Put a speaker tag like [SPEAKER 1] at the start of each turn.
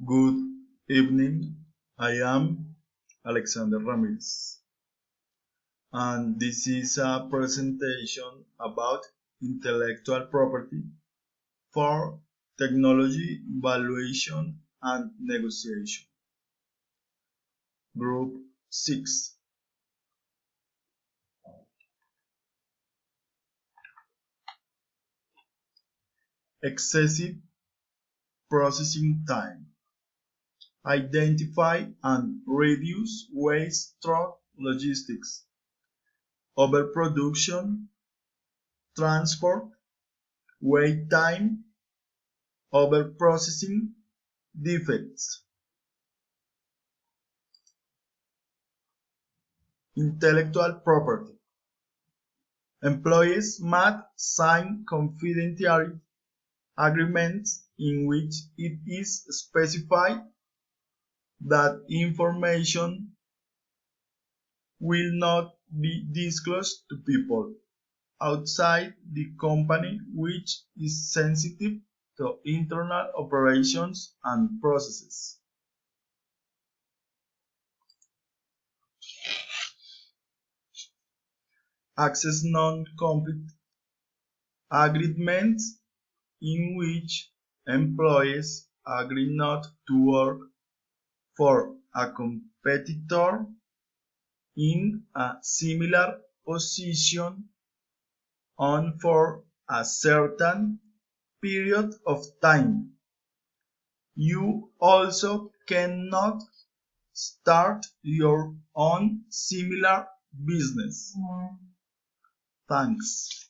[SPEAKER 1] Good evening. I am Alexander Ramirez, and this is a presentation about intellectual property for technology valuation and negotiation. Group 6. Excessive processing time. Identify and reduce waste through logistics, overproduction, transport, wait time, overprocessing, defects. Intellectual property. Employees must sign confidentiality agreements in which it is specified that information will not be disclosed to people outside the company which is sensitive to internal operations and processes. Access non-compete agreements in which employees agree not to work for a competitor in a similar position on for a certain period of time. You also cannot start your own similar business. Thanks.